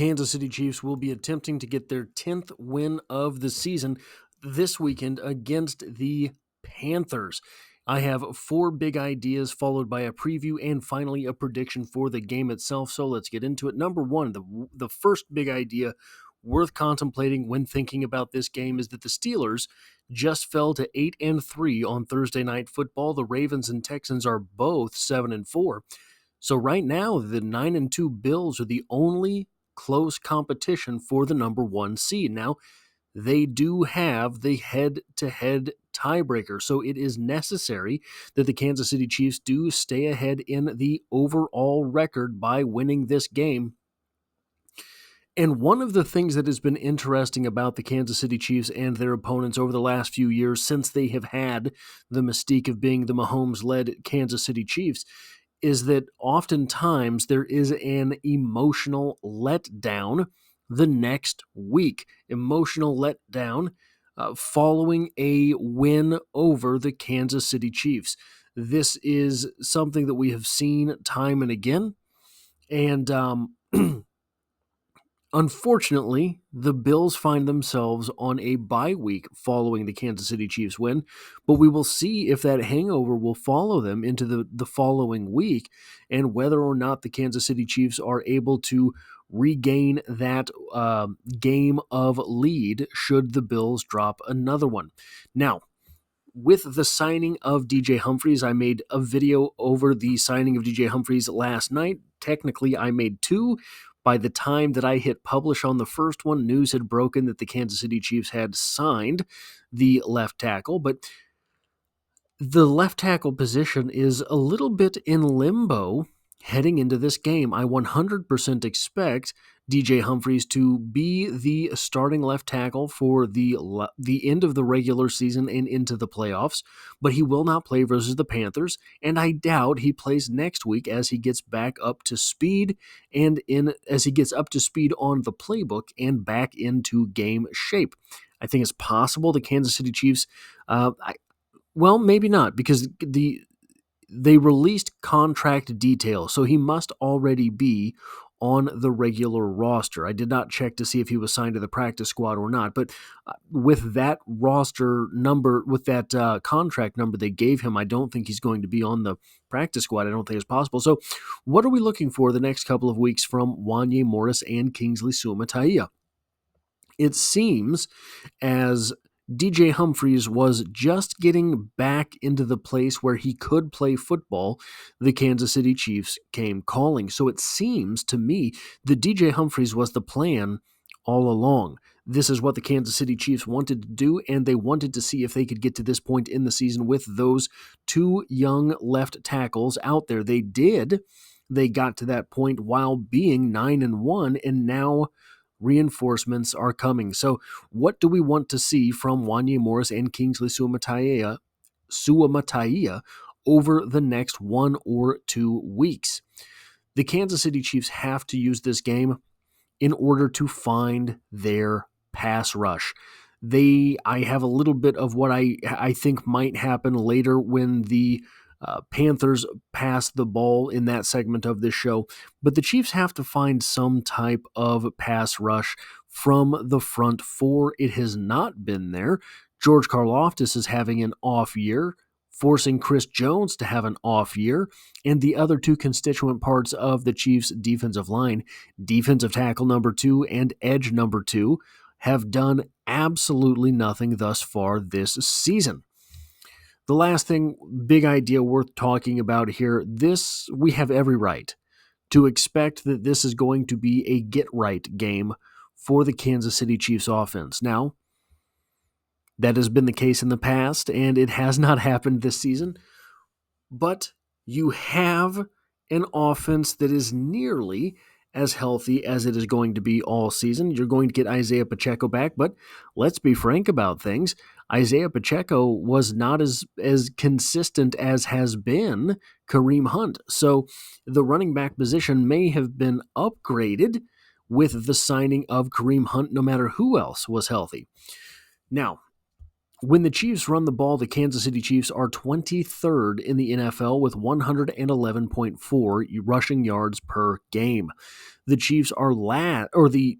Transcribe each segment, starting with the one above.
Kansas City Chiefs will be attempting to get their 10th win of the season this weekend against the Panthers. I have 4 big ideas followed by a preview and finally a prediction for the game itself. So let's get into it. Number 1, the first big idea worth contemplating when thinking about this game is that the Steelers just fell to 8-3 on Thursday Night Football. The Ravens and Texans are both 7-4. So right now, the 9-2 Bills are the only close competition for the number 1 seed. Now, they do have the head-to-head tiebreaker, so it is necessary that the Kansas City Chiefs do stay ahead in the overall record by winning this game. And one of the things that has been interesting about the Kansas City Chiefs and their opponents over the last few years, since they have had the mystique of being the Mahomes-led Kansas City Chiefs, is that oftentimes there is an emotional letdown the next week. Emotional letdown following a win over the Kansas City Chiefs. This is something that we have seen time and again. And unfortunately, the Bills find themselves on a bye week following the Kansas City Chiefs win, but we will see if that hangover will follow them into the following week and whether or not the Kansas City Chiefs are able to regain that game of lead should the Bills drop another one. Now, with the signing of DJ Humphries, I made a video over the signing of DJ Humphries last night. Technically, I made 2. By the time that I hit publish on the first one, news had broken that the Kansas City Chiefs had signed the left tackle, but the left tackle position is a little bit in limbo heading into this game. I 100% expect DJ Humphries to be the starting left tackle for the end of the regular season and into the playoffs, but he will not play versus the Panthers, and I doubt he plays next week as he gets back up to speed as he gets up to speed on the playbook and back into game shape. I think it's possible the Kansas City Chiefs, well, maybe not, because they released contract details, so he must already be on the regular roster. I did not check to see if he was signed to the practice squad or not, but with that roster number, with that contract number they gave him, I don't think he's going to be on the practice squad. I don't think it's possible. So what are we looking for the next couple of weeks from Wanya Morris and Kingsley Suamataia? It seems as DJ Humphries was just getting back into the place where he could play football, the Kansas City Chiefs came calling. So it seems to me that DJ Humphries was the plan all along. This is what the Kansas City Chiefs wanted to do, and they wanted to see if they could get to this point in the season with those 2 young left tackles out there. They did. They got to that point while being 9-1, and now reinforcements are coming. So what do we want to see from Wanya Morris and Kingsley Suamataia over the next 1 or 2 weeks? The Kansas City Chiefs have to use this game in order to find their pass rush. I have a little bit of what I think might happen later when the Panthers pass the ball in that segment of this show, but the Chiefs have to find some type of pass rush from the front 4. It has not been there. George Karlaftis is having an off year, forcing Chris Jones to have an off year, and the other 2 constituent parts of the Chiefs' defensive line, defensive tackle number 2 and edge number 2, have done absolutely nothing thus far this season. The last thing, big idea worth talking about here, we have every right to expect that this is going to be a get-right game for the Kansas City Chiefs offense. Now, that has been the case in the past, and it has not happened this season, but you have an offense that is nearly as healthy as it is going to be all season. You're going to get Isaiah Pacheco back, but let's be frank about things. Isaiah Pacheco was not as consistent as has been Kareem Hunt. So the running back position may have been upgraded with the signing of Kareem Hunt, no matter who else was healthy. Now, When the Chiefs run the ball, the Kansas City Chiefs are 23rd in the NFL with 111.4 rushing yards per game. The Chiefs are the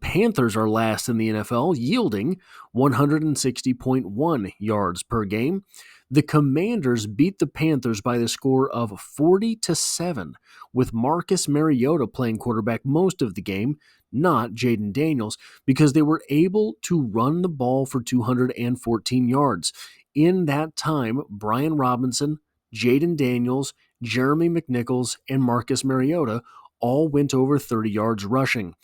Panthers are last in the NFL, yielding 160.1 yards per game. The Commanders beat the Panthers by the score of 40-7, with Marcus Mariota playing quarterback most of the game, not Jaden Daniels, because they were able to run the ball for 214 yards. In that time, Brian Robinson, Jaden Daniels, Jeremy McNichols, and Marcus Mariota all went over 30 yards rushing.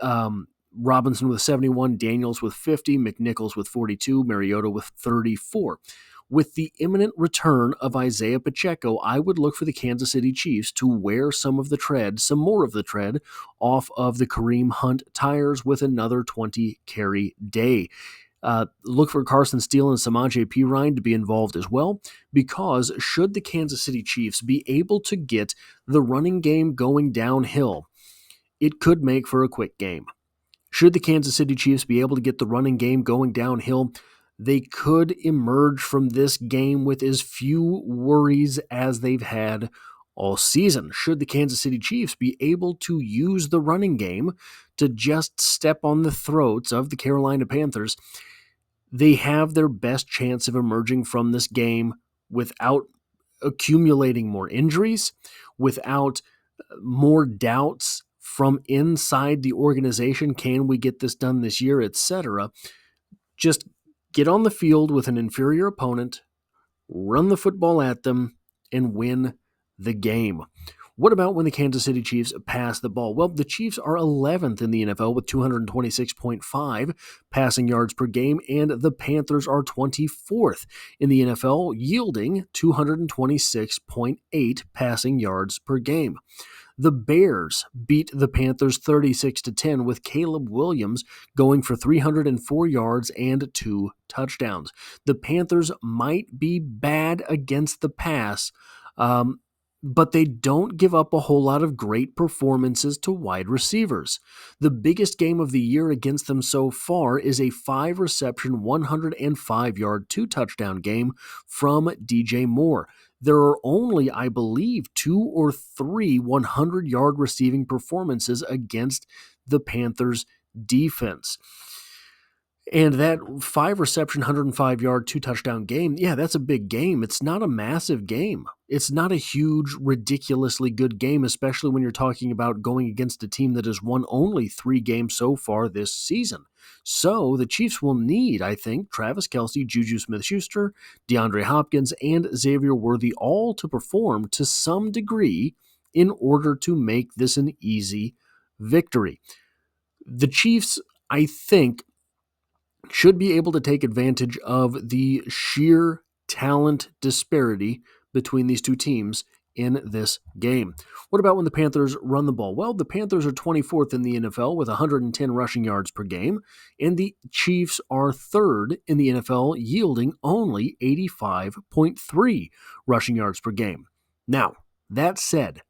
Robinson with 71, Daniels with 50, McNichols with 42, Mariota with 34. With the imminent return of Isaiah Pacheco, I would look for the Kansas City Chiefs to wear some more of the tread off of the Kareem Hunt tires with another 20-carry day. Look for Carson Steele and Samaje Perine to be involved as well, because should the Kansas City Chiefs be able to get the running game going downhill, it could make for a quick game. Should the Kansas City Chiefs be able to get the running game going downhill, they could emerge from this game with as few worries as they've had all season. Should the Kansas City Chiefs be able to use the running game to just step on the throats of the Carolina Panthers, they have their best chance of emerging from this game without accumulating more injuries, without more doubts from inside the organization. Can we get this done this year, etc.? Just get on the field with an inferior opponent, run the football at them, and win the game. What about when the Kansas City Chiefs pass the ball? Well, the Chiefs are 11th in the NFL with 226.5 passing yards per game, and the Panthers are 24th in the NFL, yielding 226.8 passing yards per game. The Bears beat the Panthers 36-10 with Caleb Williams going for 304 yards and 2 touchdowns. The Panthers might be bad against the pass, but they don't give up a whole lot of great performances to wide receivers. The biggest game of the year against them so far is a 5-reception, 105-yard, 2-touchdown game from DJ Moore. There are only, I believe, 2 or 3 100-yard receiving performances against the Panthers' defense. And that 5-reception, 105-yard, 2-touchdown game, yeah, that's a big game. It's not a massive game. It's not a huge, ridiculously good game, especially when you're talking about going against a team that has won only 3 games so far this season. So the Chiefs will need, I think, Travis Kelce, Juju Smith-Schuster, DeAndre Hopkins, and Xavier Worthy all to perform to some degree in order to make this an easy victory. The Chiefs, I think, should be able to take advantage of the sheer talent disparity between these two teams in this game. What about when the Panthers run the ball? Well, the Panthers are 24th in the NFL with 110 rushing yards per game, and the Chiefs are 3rd in the NFL, yielding only 85.3 rushing yards per game. Now, that said,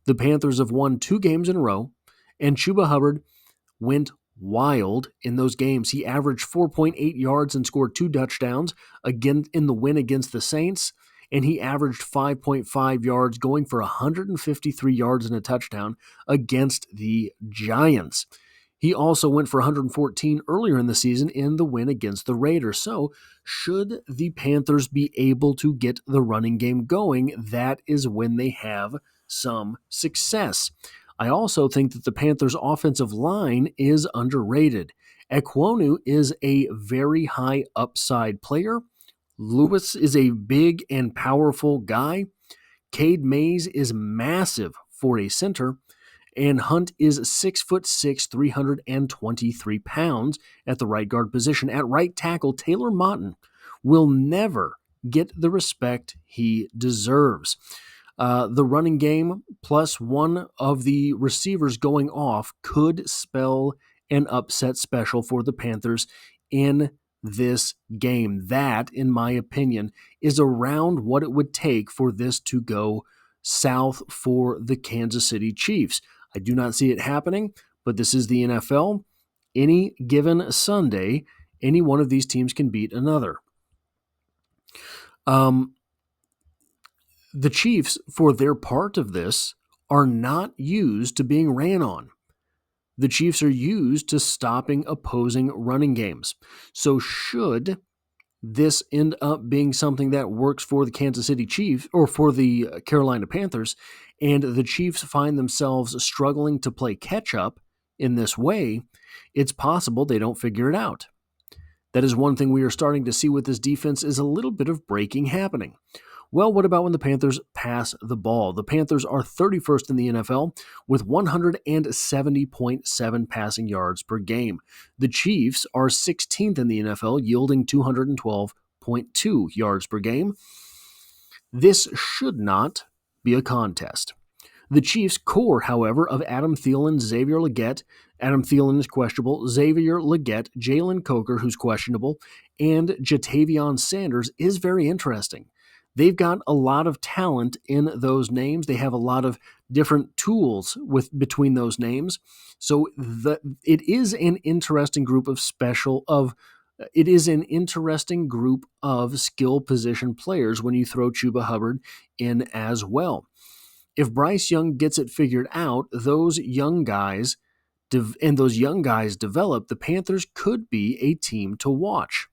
the Panthers have won 2 games in a row, and Chuba Hubbard went wild in those games. He averaged 4.8 yards and scored 2 touchdowns again in the win against the Saints, and he averaged 5.5 yards, going for 153 yards and a touchdown against the Giants. He also went for 114 earlier in the season in the win against the Raiders. So, should the Panthers be able to get the running game going, that is when they have some success. I also think that the Panthers' offensive line is underrated. Ekwonu is a very high upside player. Lewis is a big and powerful guy. Cade Mays is massive for a center. And Hunt is 6'6", 323 pounds at the right guard position. At right tackle, Taylor Motton will never get the respect he deserves. The running game plus one of the receivers going off could spell an upset special for the Panthers in this game. That, in my opinion, is around what it would take for this to go south for the Kansas City Chiefs. I do not see it happening, but this is the NFL. Any given Sunday, Any one of these teams can beat another. The Chiefs, for their part of this, are not used to being ran on. The Chiefs are used to stopping opposing running games. So should this end up being something that works for the Kansas City Chiefs or for the Carolina Panthers, and the Chiefs find themselves struggling to play catch up in this way, it's possible they don't figure it out. That is one thing we are starting to see with this defense, is a little bit of breaking happening. Well, what about when the Panthers pass the ball? The Panthers are 31st in the NFL with 170.7 passing yards per game. The Chiefs are 16th in the NFL, yielding 212.2 yards per game. This should not be a contest. The Chiefs' core, however, of Adam Thielen, Xavier Legette, Adam Thielen is questionable, Xavier Legette, Jalen Coker, who's questionable, and Jatavion Sanders is very interesting. They've got a lot of talent in those names. They have a lot of different tools between those names. So it is an interesting group of skill position players when you throw Chuba Hubbard in as well. If Bryce Young gets it figured out, those young guys develop, the Panthers could be a team to watch.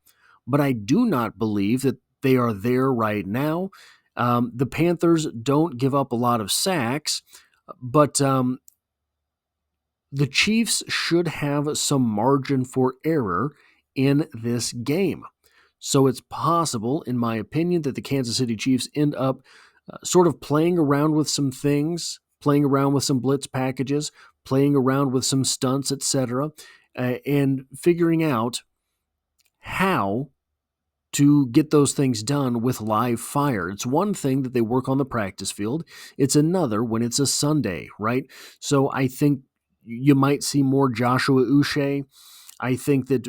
But I do not believe that they are there right now. The Panthers don't give up a lot of sacks, but the Chiefs should have some margin for error in this game. So it's possible, in my opinion, that the Kansas City Chiefs end up sort of playing around with some things, playing around with some blitz packages, playing around with some stunts, etc., and figuring out how to get those things done with live fire. It's one thing that they work on the practice field. It's another when it's a Sunday, right? So I think you might see more Joshua Uche. I think that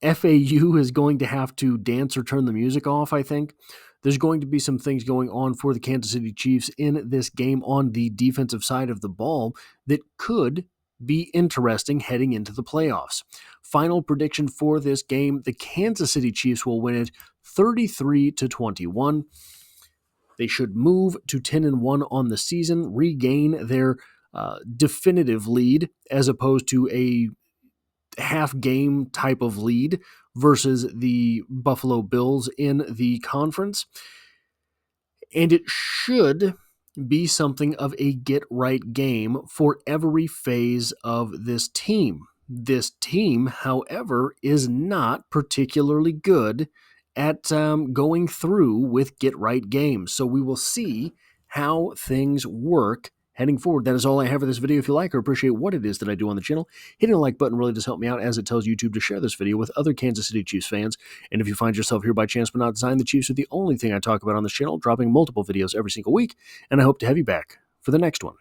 FAU is going to have to dance or turn the music off, I think. There's going to be some things going on for the Kansas City Chiefs in this game on the defensive side of the ball that could be interesting heading into the playoffs. Final prediction for this game, the Kansas City Chiefs will win it 33-21. They should move to 10-1 on the season, regain their definitive lead as opposed to a half game type of lead versus the Buffalo Bills in the conference. And it should be something of a get-right game for every phase of this team. This team, however, is not particularly good at going through with get-right games. So we will see how things work heading forward. That is all I have for this video. If you like or appreciate what it is that I do on the channel, hitting the like button really does help me out, as it tells YouTube to share this video with other Kansas City Chiefs fans. And if you find yourself here by chance but not design, the Chiefs are the only thing I talk about on this channel, dropping multiple videos every single week, and I hope to have you back for the next one.